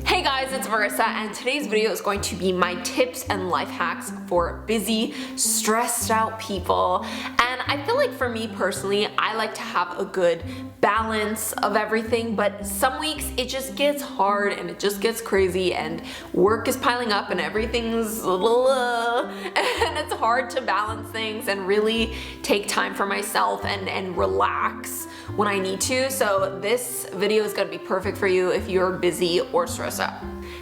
Hey guys, it's Marissa, and today's video is going to be my tips and life hacks for busy, stressed out people. And I feel like for me personally, I like to have a good balance of everything, but some weeks it just gets hard and it just gets crazy and work is piling up and everything's and it's hard to balance things and really take time for myself and relax when I need to. So this video is gonna be perfect for you if you're busy or stressed out.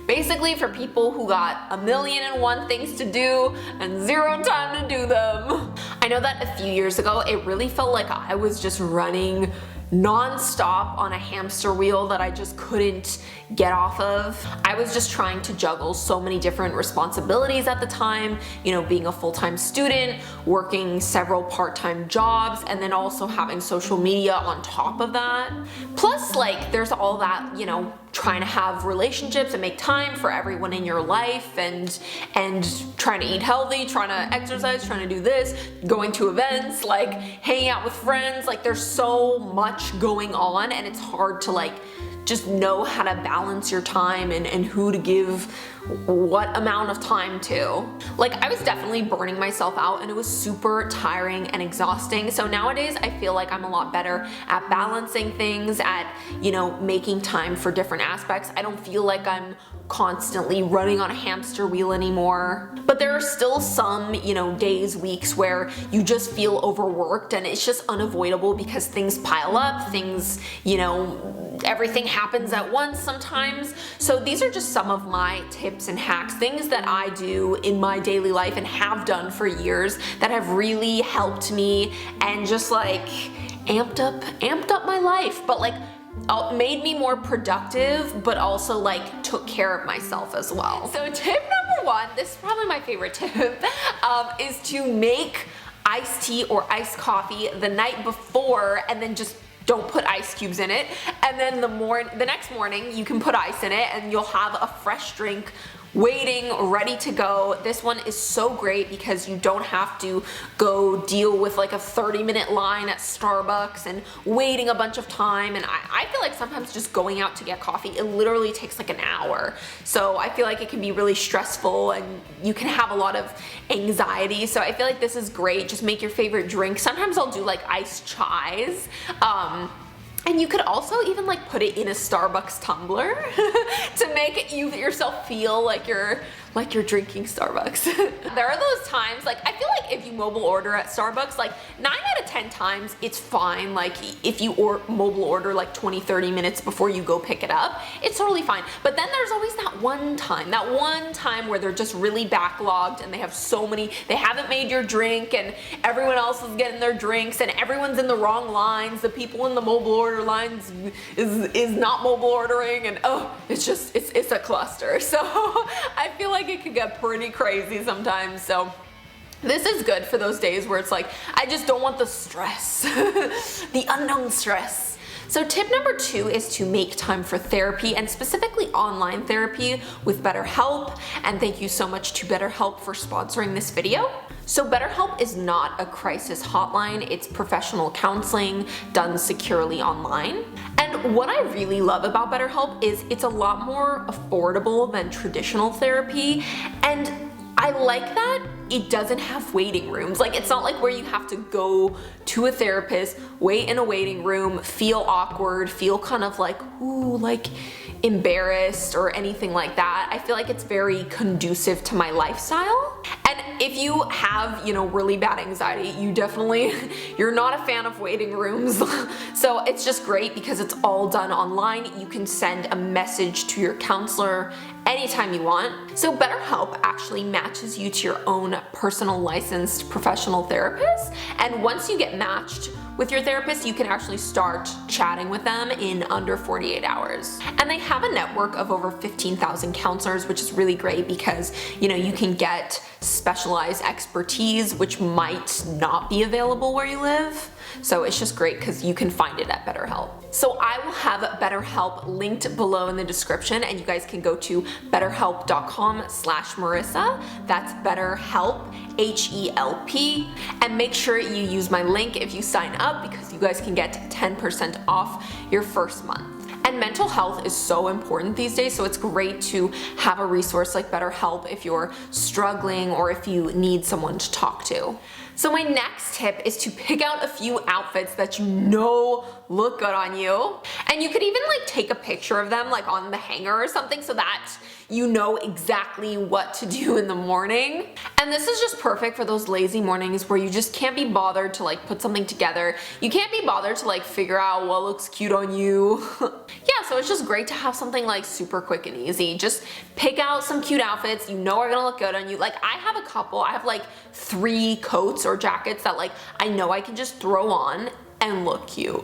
Basically for people who got 1,000,001 things to do and zero time to do them. I know that a few years ago it really felt like I was just running non-stop on a hamster wheel that I just couldn't get off of. I was just trying to juggle so many different responsibilities at the time, you know, being a full-time student, working several part-time jobs, and then also having social media on top of that. Plus, like, there's all that, you know, trying to have relationships and make time for everyone in your life and trying to eat healthy, trying to exercise, trying to do this, going to events, like hanging out with friends. Like, there's so much going on and it's hard to like just know how to balance your time and who to give what amount of time to. Like, I was definitely burning myself out and it was super tiring and exhausting. So nowadays I feel like I'm a lot better at balancing things, at, you know, making time for different aspects. I don't feel like I'm constantly running on a hamster wheel anymore. But there are still some, you know, days, weeks where you just feel overworked and it's just unavoidable because things pile up, things, you know, everything happens at once sometimes. So these are just some of my tips and hacks, things that I do in my daily life and have done for years that have really helped me and just like amped up my life, but like made me more productive, but also like took care of myself as well. So tip number one, this is probably my favorite tip, is to make iced tea or iced coffee the night before and then just don't put ice cubes in it, and then the next morning you can put ice in it and you'll have a fresh drink waiting, ready to go. This one is so great because you don't have to go deal with like a 30-minute line at Starbucks and waiting a bunch of time. And I feel like sometimes just going out to get coffee, it literally takes like an hour. So I feel like it can be really stressful and you can have a lot of anxiety. So I feel like this is great. Just make your favorite drink. Sometimes I'll do like iced chais. And you could also even like put it in a Starbucks tumbler to make you yourself feel like you're drinking Starbucks. There are those times, like I feel like if you mobile order at Starbucks, like 9 out of 10 times it's fine. Like if you mobile order like 20-30 minutes before you go pick it up, it's totally fine. But then there's always that one time where they're just really backlogged and they have so many, they haven't made your drink and everyone else is getting their drinks and everyone's in the wrong lines. The people in the mobile order lines is not mobile ordering, and oh, it's a cluster. So I feel like it could get pretty crazy sometimes. So this is good for those days where it's like, I just don't want the stress, the unknown stress. So tip number 2 is to make time for therapy, and specifically online therapy with BetterHelp. And thank you so much to BetterHelp for sponsoring this video. So BetterHelp is not a crisis hotline, it's professional counseling done securely online. And what I really love about BetterHelp is it's a lot more affordable than traditional therapy, and I like that it doesn't have waiting rooms. Like, it's not like where you have to go to a therapist, wait in a waiting room, feel awkward, feel kind of like, ooh, like embarrassed or anything like that. I feel like it's very conducive to my lifestyle. And if you have, you know, really bad anxiety, you're not a fan of waiting rooms. So it's just great because it's all done online. You can send a message to your counselor anytime you want. So BetterHelp actually matches you to your own personal licensed professional therapist. And once you get matched with your therapist, you can actually start chatting with them in under 48 hours. And they have a network of over 15,000 counselors, which is really great because, you know, you can get specialized expertise, which might not be available where you live. So it's just great because you can find it at BetterHelp. So I will have BetterHelp linked below in the description, and you guys can go to betterhelp.com/Marissa. That's BetterHelp, H-E-L-P, and make sure you use my link if you sign up because you guys can get 10% off your first month. And And mental health is so important these days, so it's great to have a resource like BetterHelp if you're struggling or if you need someone to talk to. So my next tip is to pick out a few outfits that you know look good on you. And you could even like take a picture of them like on the hanger or something so that you know exactly what to do in the morning. And this is just perfect for those lazy mornings where you just can't be bothered to like put something together. You can't be bothered to like figure out what looks cute on you. Yeah, so it's just great to have something like super quick and easy. Just pick out some cute outfits you know are gonna look good on you. Like I have a couple, I have like 3 coats or jackets that like I know I can just throw on and look cute.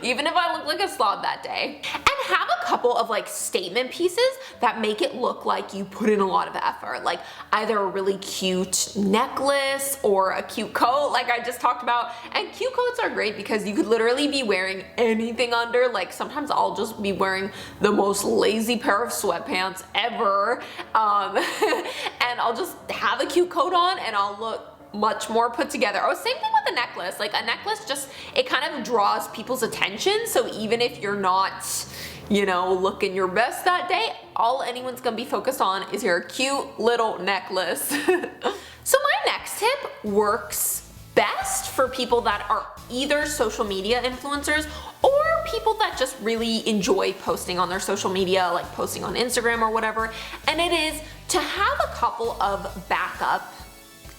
Even if I look like a slob that day. And have a couple of like statement pieces that make it look like you put in a lot of effort. Like either a really cute necklace or a cute coat like I just talked about. And cute coats are great because you could literally be wearing anything under. Like sometimes I'll just be wearing the most lazy pair of sweatpants ever. And I'll just have a cute coat on and I'll look much more put together. Oh, same thing with a necklace. Like a necklace just, it kind of draws people's attention. So even if you're not, you know, looking your best that day, all anyone's gonna be focused on is your cute little necklace. So my next tip works best for people that are either social media influencers or people that just really enjoy posting on their social media, like posting on Instagram or whatever. And it is to have a couple of backup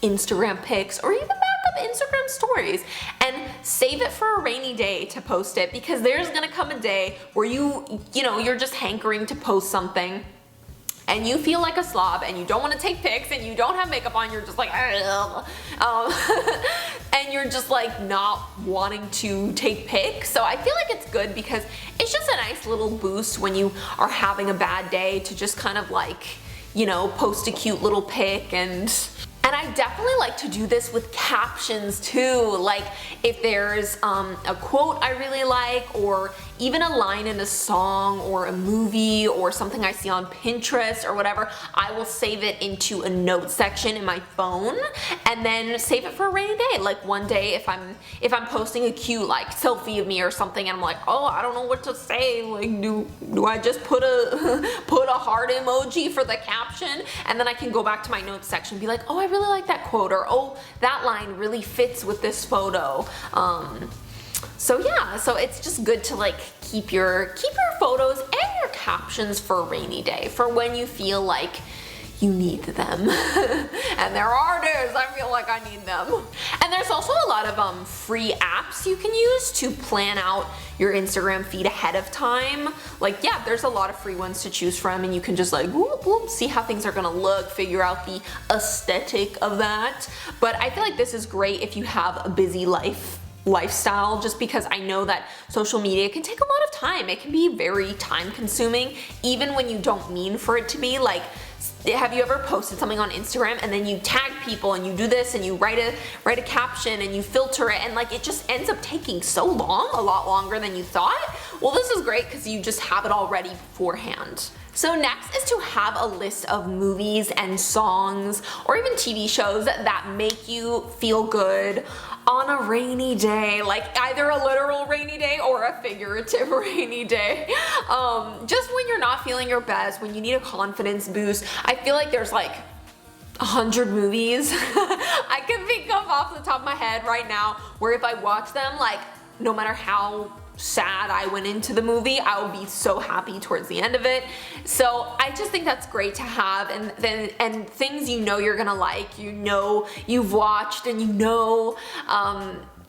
Instagram pics or even backup Instagram stories and save it for a rainy day to post it, because there's gonna come a day where you're just hankering to post something and you feel like a slob and you don't want to take pics and you don't have makeup on, you're just like and you're just like not wanting to take pics. So I feel like it's good because it's just a nice little boost when you are having a bad day to just kind of like, you know, post a cute little pic. And I definitely like to do this with captions too. Like if there's a quote I really like, or even a line in a song or a movie or something I see on Pinterest or whatever, I will save it into a note section in my phone and then save it for a rainy day. Like one day if I'm posting a cute like selfie of me or something and I'm like, oh, I don't know what to say, like do I just put a heart emoji for the caption? And then I can go back to my notes section and be like, oh, I really like that quote, or oh, that line really fits with this photo. So yeah, so it's just good to like keep your photos and your captions for a rainy day, for when you feel like you need them. And there are days I feel like I need them. And there's also a lot of free apps you can use to plan out your Instagram feed ahead of time. Like yeah, there's a lot of free ones to choose from and you can just like whoop, whoop, see how things are gonna look, figure out the aesthetic of that. But I feel like this is great if you have a busy lifestyle, just because I know that social media can take a lot of time. It can be very time consuming, even when you don't mean for it to be. Like, have you ever posted something on Instagram and then you tag people and you do this and you write a caption and you filter it and like it just ends up taking so long, a lot longer than you thought? Well, this is great because you just have it all ready beforehand. So next is to have a list of movies and songs or even TV shows that make you feel good on a rainy day, like either a literal rainy day or a figurative rainy day. Just when you're not feeling your best, when you need a confidence boost. I feel like there's like 100 movies I can think of off the top of my head right now where if I watch them, like no matter how sad I went into the movie, I will be so happy towards the end of it. So I just think that's great to have, and things you know you're gonna like, you know you've watched, and you know,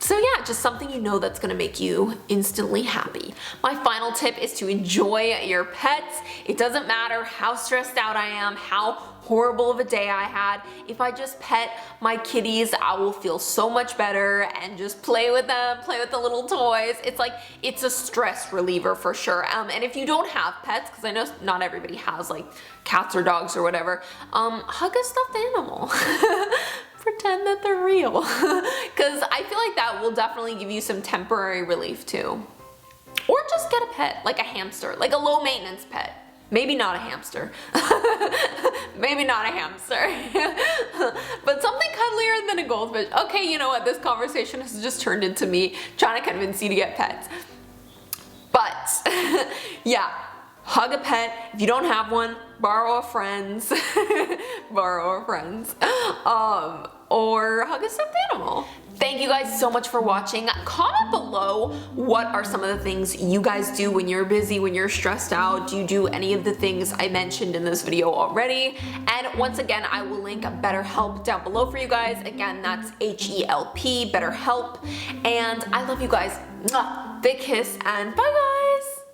so yeah, just something you know that's gonna make you instantly happy. My final tip is to enjoy your pets. It doesn't matter how stressed out I am, how horrible of a day I had. If I just pet my kitties, I will feel so much better and just play with them, play with the little toys. It's like, it's a stress reliever for sure. And if you don't have pets, because I know not everybody has like cats or dogs or whatever, hug a stuffed animal. Pretend that they're real. Because I feel like that will definitely give you some temporary relief too. Or just get a pet, like a hamster, like a low maintenance pet. Maybe not a hamster. Maybe not a hamster. But something cuddlier than a goldfish. Okay, you know what? This conversation has just turned into me trying to convince you to get pets. But yeah, hug a pet. If you don't have one, borrow a friend's, borrow a friend's, or hug a stuffed animal. Thank you guys so much for watching. Comment below what are some of the things you guys do when you're busy, when you're stressed out. Do you do any of the things I mentioned in this video already? And once again, I will link BetterHelp down below for you guys. Again, that's HELP, BetterHelp. And I love you guys. Mwah. Big kiss and bye guys.